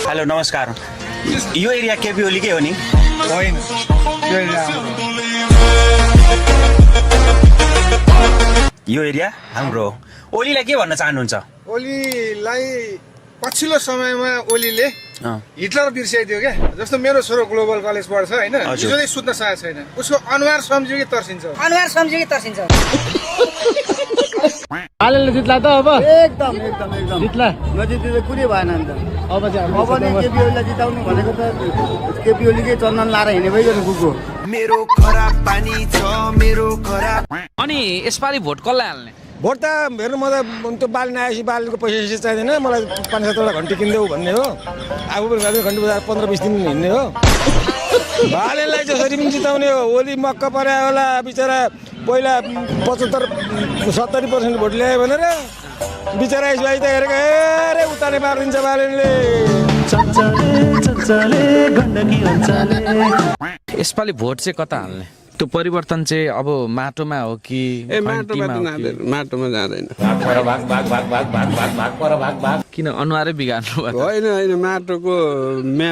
Hello नमस्कार, यो area KP ओलीकै हो नि? होइन यो एरिया हाम्रो हो। ओलीलाई के भन्न चाहनुहुन्छ? ओलीलाई पछिल्लो समयमा ओलीले हिटलर बिर्साइदियो क्या। जस्तो मेरो छोरो ग्लोबल कलेज पढ्छ होइन, हिजोले सुत्न सकेको छैन, उसको अनुहार सम्झियो कि तर्सिन्छ। हालेले जित्ला त अब एकदम जित्ला नजिक कुनै भएन नि त। अब चाहिँ अब नि केपी ओलीलाई जिताउनु भनेको त केपी ओलीकै चन्दन लाएर हिँडे भइगयो कुको। मेरो खराब पानी छ मेरो खराब। अनि यसपालि भोट कसलाई हाल्ने? भोट त हेर्नु म त त्यो बाली नआएपछि बालीको पैसा चाहिँदैन, मलाई 5-7वटा घन्टी किनिदेऊ भन्ने हो। आफू पनि घन्टी बजार 15-20 दिन हिँड्ने हो। बालीलाई जसरी पनि जिताउने हो। ओली मक्क पर्या होला बिचरा, पहिला 75-70% भोट ल्यायो भनेर बिचरा यसलाई त हेरेको हेरे उताले मारिदिन्छ बालीले। यसपालि भोट चाहिँ कता हाल्ने? त्यो परिवर्तन चाहिँ अब माटोमा हो कि माटोमा जाँदैन। किन अनुहारै बिगार्नु भयो? होइन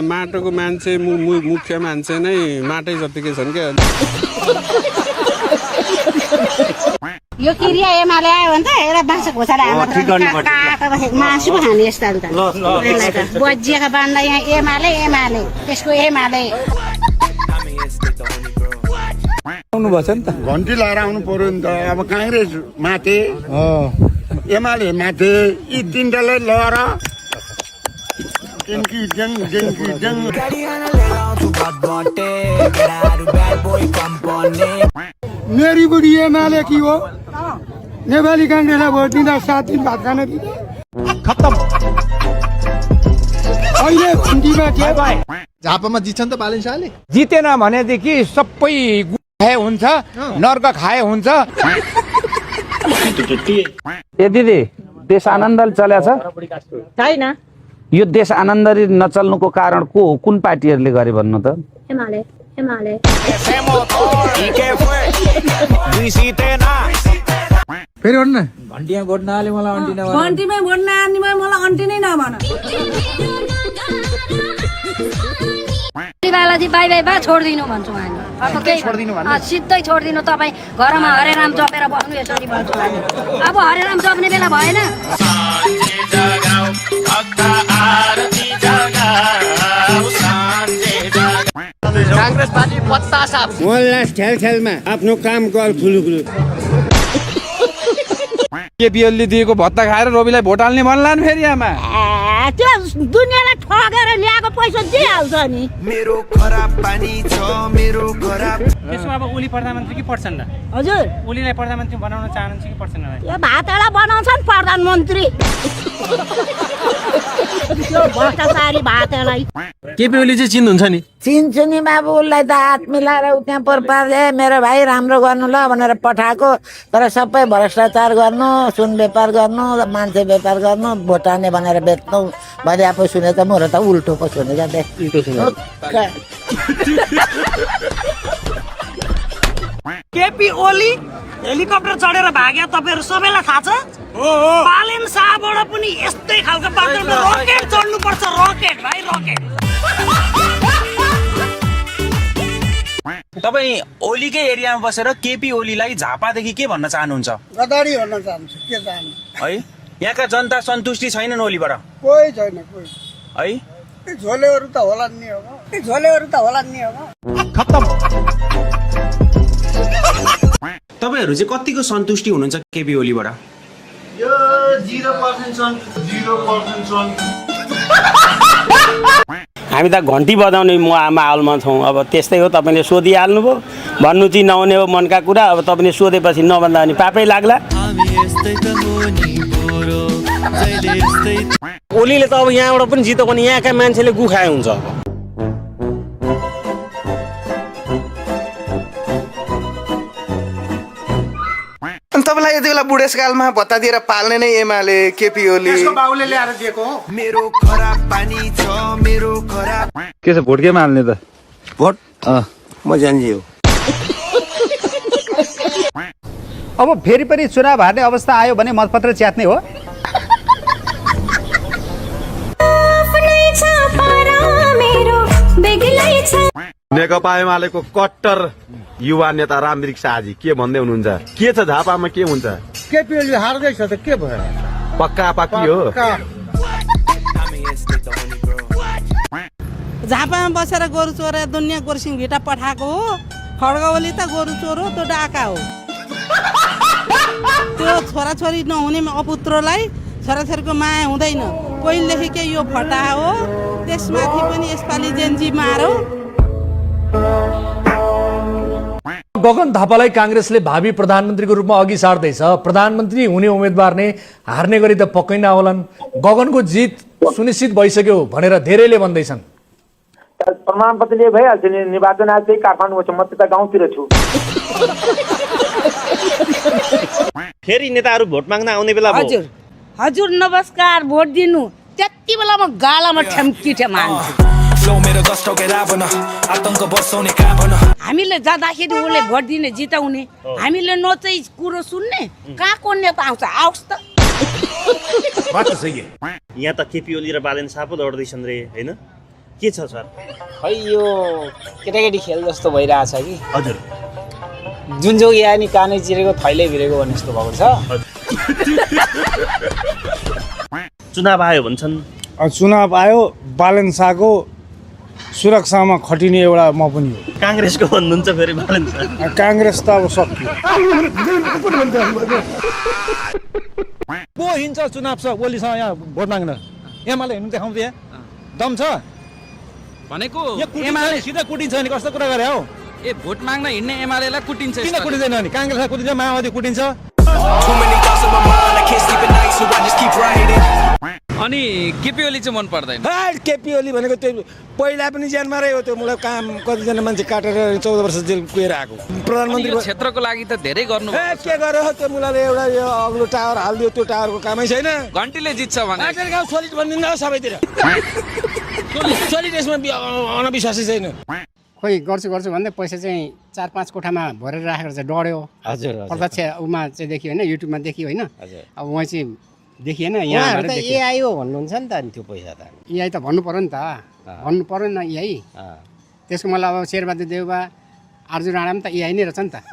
माटोको मान्छे मुख्य मान्छे नै माटै जतिकै छन् क्या। यो किरिया एमाले आयो भने त एउटा बाँसको घोषणा मासु पो खाने यस्तो त बजिएका बान्दा यहाँ एमाले त्यसको एमाले आउनु भएछ नि त। घन्टी लगाएर आउनु पर्यो नि त। अब काङ्ग्रेस माथे एमाले माथे यी तिनटालाई लगाएर मेरी बुढी एमाले की हो, नेपाली काङ्ग्रेसलाई भोट दिँदा 7 दिन भात खान दिँदा खत्तम। अहिले घन्टीमा के झापामा जित्छ नि त बालन शाहले। जितेन भनेदेखि सबै खाए हुन्छ, नर्क खाए हुन्छ। ए दिदी, देश आनन्दले चलेछ छैन। यो देश आनन्दले नचल्नुको कारण को हो? कुन पार्टीहरूले गरे भन्नु त? एमाले फेरि भन्नु न। घन्टीमा भोट नहाले मलाई अन्टी नभन। घन्टीमै भोट नहाल्नेमा मलाई अन्टी नै नभन। बालाजी बाई बा छोडिदिनु भन्छु हामी। सिधै छोडिदिनु। तपाईँ घरमा हरेराम जपेर बस्नु यसरी भन्छु हामी। अब हरेराम जप्ने बेला भएन। कांग्रेस पार्टी पत्ता साफ मोहल्ला ठेलमा आफ्नो काम गर खुलुखुलु। केपी ओलीले दिएको भत्ता खाएर रविलाई भोट हाल्ने भन्ला नि फेरि आमा। त्यो दुनियाँलाई ठगेर ल्याएको पैसा दिइहाल्छ नि। मेरो खराब पानी छ मेरो खराब। त्यसो अब ओली प्रधानमन्त्री कि पर्छन् र? हजुर, ओलीलाई प्रधानमन्त्री बनाउन चाहनुहुन्छ कि पर्छन् र? यो भातला बनाउँछन् प्रधानमन्त्री। त्यो भ्रष्टाचारी भातलाई केपी ओली चाहिँ चिन्नुहुन्छ नि? चिन्छु नि बाबु, उसलाई त हात मिलाएर उ त्यहाँ पर्पाले मेरो भाइ राम्रो गर्नु ल भनेर पठाएको। तर सबै भ्रष्टाचार गर्नु, सुन व्यापार गर्नु, मान्छे व्यापार गर्नु, भोट हाल्ने भनेर बेच्नु भने आफू सुने त मेरो त उल्टो पो सुनेको दे। केपी ओली हेलिकप्टर चढेर भाग्या तपाईहरु सबैलाई थाहा छ? बालेन शाहबाट पनि यस्तै खालको बाटोमा रकेट चढ्नु पर्छ। रकेट भाइ रकेट। तपाईँ ओलीकै एरियामा बसेर केपी ओलीलाई झापादेखि के भन्न चाहनुहुन्छ? गदारी भन्न चाहन्छु। के चाहनु है, यहाँका जनता सन्तुष्टि छैनन् ओलीबाट? कोही छैन कोही। है, झोलेहरू त होला नि हो। खत्तम। तपाईँहरू चाहिँ कतिको सन्तुष्टि हुनुहुन्छ केपी ओलीबाट? यो 0% हामी त घन्टी बजाउने माहौलमा छौँ। अब त्यस्तै हो, तपाईँले सोधिहाल्नुभयो। भन्नु चाहिँ नहुने हो मनका कुरा। अब तपाईँले सोधेपछि नभन्दा पनि पापै लाग्ला। ओलीले त अब यहाँबाट पनि जित्यो भने यहाँका मान्छेले गुखाए हुन्छ। अब तपाईँलाई यति बेला बुढेसकालमा भत्ता दिएर पाल्ने नै एमाले केपी ओली बाउले ल्याएर दिएको हो। मेरो खराब पानी छ मेरो खराब। के छ भोट केमा हाल्ने त? भोट म जान्छु। अब फेरि पनि चुनाव हार्ने अवस्था आयो भने मतपत्र च्यात्ने हो। नेकपा एमालेको कट्टर युवा नेता रामवृक्ष शाहजी के भन्दै हुनुहुन्छ? के छ झापामा के हुन्छ? केपी ओली हार्दैछ त के भयो? पक्का पाकी हो। झापामा बसेर गोरु चोरेर दुनियाँ गोरसिङ भिटा पठाएको हो। खड्ग ओली त गोरु चोर हो, त्यो डाका हो। त्यो छोराछोरी नहुने अपुत्रलाई छोराछोरीको माया हुँदैन। पहिलेदेखिकै यो फटा हो, त्यसमाथि पनि यसपालि जेन्जी मारो। गगन थापालाई काङ्ग्रेसले भावी प्रधानमन्त्रीको रूपमा अघि सार्दैछ। प्रधानमन्त्री हुने उम्मेदवार नै हार्ने गरी त पक्कै नहोलान्। गगनको जित सुनिश्चित भइसक्यो भनेर धेरैले भन्दैछन्। प्रमाणपत्रले भइहाल्छ नि। निर्वाचन आयोग चाहिँ काठमाडौँ छ, म त गाउँतिर छु। फेरि नेताहरू भोट माग्न आउने बेला हजुर हजुर नमस्कार, भोट दिनु। त्यति बेला म गालामा ठ्याम्की ठ्यामान्छु। हामीले जाँदाखेरि उसले भोट दिने जिताउने, हामीले नचाहि कुरो सुन्ने। कहाँको नेता आउँछ? आओस् त। यहाँ त केपी ओली र बालेन शाह पो लड्दैछन् रे, होइन? के छ सर? खै यो केटाकेटी खेल जस्तो भइरहेछ कि। हजुर, जुन जोगी आयो नि कानै चिरेको थैले भिरेको भन्ने जस्तो भएको छ। चुनाव आयो भन्छन्। चुनाव आयो, बालन शाहको सुरक्षामा खटिने एउटा म पनि हो। काङ्ग्रेसको भन्नुहुन्छ फेरि बालेन शाह? काङ्ग्रेस त अब सक्यो। को हिँड्छ चुनाव छ ओलीसँग यहाँ भोट माग्न? एमाले हिँड्नु देखाउँछ? यहाँ दम छ भनेको एमाले सिधै कुटिन्छ नि? कस्तो कुरा गरे हौ? ए भोट माग्न हिँड्ने एमालेलाई कुटिन्छ? किन कुटिँदैन नि? काङ्ग्रेसलाई कुटिन्छ, माओवादी कुटिन्छ। अनि केपी ओली चाहिँ मन पर्दैन? केपी ओली भनेको त्यो पहिला पनि ज्यानमा रह्यो। त्यो मलाई काम कतिजना मान्छे काटेर 14 वर्ष जेल कुएर आएको प्रधानमन्त्री क्षेत्रको लागि त धेरै गर्नु। के गर्यो त्यो मुलाले? एउटा यो अग्लो टावर हालिदियो, त्यो टावरको कामै छैन। घन्टीले जित्छ भने गाउँ सोलिड भनिदिनु सबैतिर। सोलिड यसमा अनविश्वासै छैन। खोइ गर्छु भन्दै पैसा चाहिँ 4-5 कोठामा भरेर राखेर चाहिँ डढ्यो। हजुर, प्रत्यक्ष उमा चाहिँ देखियो होइन, युट्युबमा देखियो होइन। अब उहाँ चाहिँ देखिएन। यहाँ एआई हो भन्नुहुन्छ नि त। अनि त्यो पैसा त एआई त भन्नु पर्यो नि त। भन्नु पर्यो नि एआई। त्यसको मतलब अब शेरबहादुर देउबा, अर्जुन राणा पनि त एआई नै रहेछ नि त।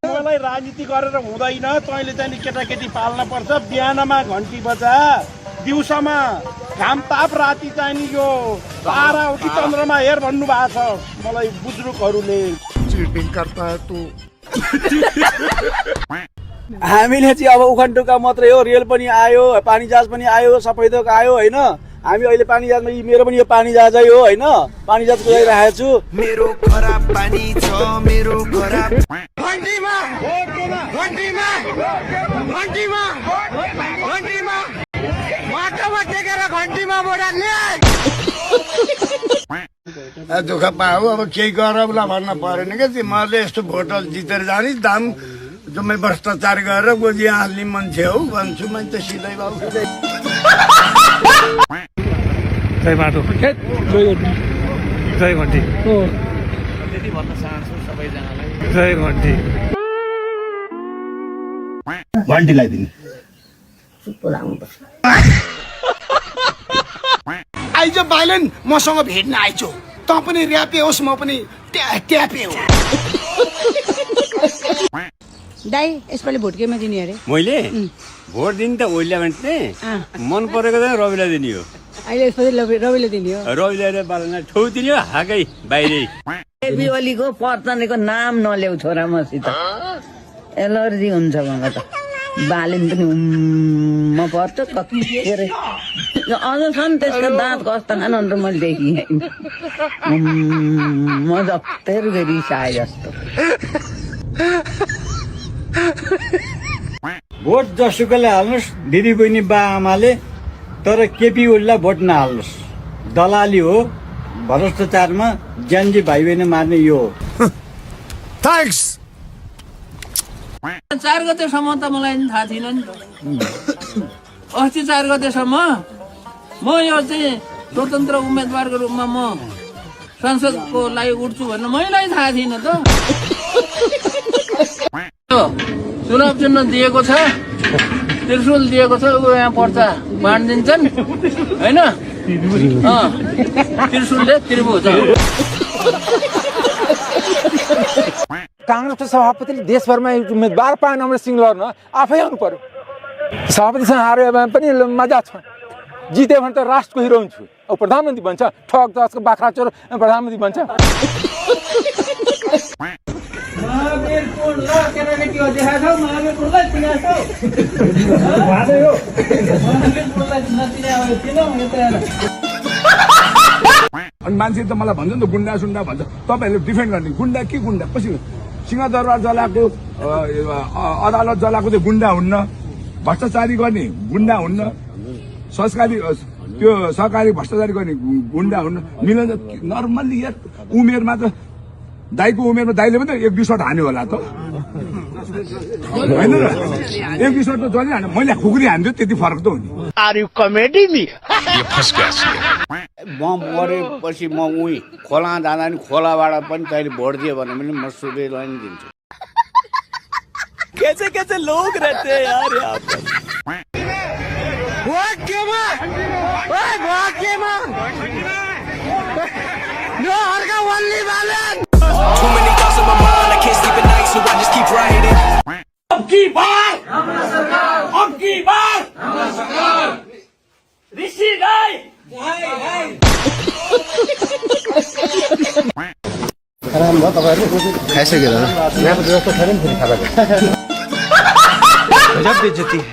मलाई राजनीति गरेर हुँदैन। तैँले चाहिँ केटाकेटी पाल्न पर्छ। बिहानमा घन्टी बजा, दिउँसोमा घाम ताप, राति चाहिँ नि यो तारा उठी चन्द्रमा हेर भन्नु भएको छ मलाई बुजुर्गहरूले। हामीले चाहिँ अब उखनटुका मात्रै हो। रेल पनि आयो, पानी जहाज पनि आयो, सबै थोक आयो होइन। हामी अहिले पानी जहाजमा, मेरो पनि यो पानी जहाजै हो होइन। पानी जहाज कुदाइरहेको छु। मेरो खराब पानी छ, मेरो खराब दुःख पाऊ। अब केही गरौँला भन्न परेन क्या। मैले यस्तो भोट जितेर जाने दाम जम्मै भ्रष्टाचार गरेर गोजी हाल्ने मान्छे हो भन्छु मैले त सिधै बाबु। जय बाटो, जय घन्टी, त्यति भन्न चाहन्छु सबैजनालाई। जय घन्टी। घन्टी लगाइदिनु। आइज बाइलेन, मसँग भेट्न आइजो। त पनि ऱ्यापे होस्, म पनि ट्यापे हो। दाइ यसपालि भोट केमा दिने अरे? मैले भोट दिने त ओलीलाई भन्थे, मन परेको चाहिँ रविलाई दिने हो। अहिले यसपालि रविले दिने हो। रविलाई बालना ठौ दिने हो, हाकै बाहिरै। केपी ओलीको पर्तनेको नाम नल्याउ छोरा मसित, एलर्जी हुन्छ मलाई त। बालेन पनि म पर्छ कति के अरे अझसम्म त्यसको दाँत कस्ता खान अन्त मैले देखिएँ। म जस्तै रिसाए जस्तो। भोट जसुकैले हाल्नुहोस् दिदी बहिनी बा आमाले, तर केपी ओलीलाई भोट नहाल्नुहोस्। दलाली हो, भ्रष्टाचारमा ज्यानजी भाइ बहिनी मार्ने यो हो। थ्याङ्क्स। 4 गतेसम्म त मलाई थाहा थिएन नि त। अस्ति 4 गतेसम्म म यो चाहिँ स्वतन्त्र उम्मेदवारको रूपमा म संसदको लागि उठ्छु भनेर मैलाई थाहा थिएन त। चुनाव चिन्ह दिएको छ, त्रिशूल दिएको छ, यहाँ पर्चा बाँडिदिन्छन् होइन, त्रिशूलले त्रिभुज। काङ्ग्रेसको सभापतिले देशभरमा उम्मेदवार पाएन अमरेश सिंह लड्न आफै आउनु पर्यो। सभापतिसँग हारे पनि मजा छ, जित्यो भने त राष्ट्रको हिरो हुन्छु। अब प्रधानमन्त्री भन्छ, ठग जसको बाख्रा चोर प्रधानमन्त्री भन्छ। अनि मान्छे त मलाई भन्छ नि त गुन्डा सुन्डा भन्छ, तपाईँहरूले डिफेन्ड गर्ने गुन्डा के गुन्डा पछि सिंहदरबार जलाएको अदालत जलाएको त्यो गुन्डा हुन्न, भ्रष्टाचारी गर्ने गुन्डा हुन्न, सरकारी त्यो सरकारी भ्रष्टाचारी गर्ने गुन्डा हुन्न। मिलन नर्मल्ली यार उमेरमा त दाइको उमेरमा दाइले पनि त 1-2 शट हान्यो होला त होइन र, 1-2 शट त जसले हान्यो, मैले खुकुरी हान्छु त्यति फरक त हो नि। आर यु कमेडी मी म मरेपछि म उही खोला जाँदा नि खोलाबाट पनि तैँले भोट दियो भने पनि म सुरेलाई नि दिन्छु। कैसे कैसे लोग रहते हैं यार यहाँ पर। Too many thoughts on my mind, I can't sleep at night, so I just keep writing. अब की बार ऋषि राय खाइसकेर यहाँको व्यवस्था छैन नि फेरि खानाको। गजब बेइज्जती है।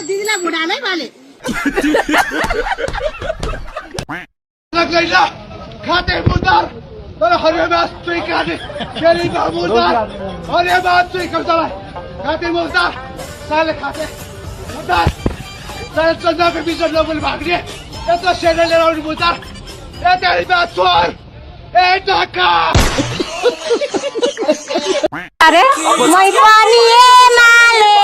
दिदीलाई बुढामै पाले खाते मुर्दार तर हरियाबाद तुई काटे फेरि मुर्दार हरियाबाद तुई कल्चरलाई खाते मुर्दार साले खाते मुर्दार साले चन्द्रको बिचर नबोल भाग्ने यत्रो सेना लिएर आउनु मुर्दार ए तेरी बात चोर ए ढाका अरे मै पनि माले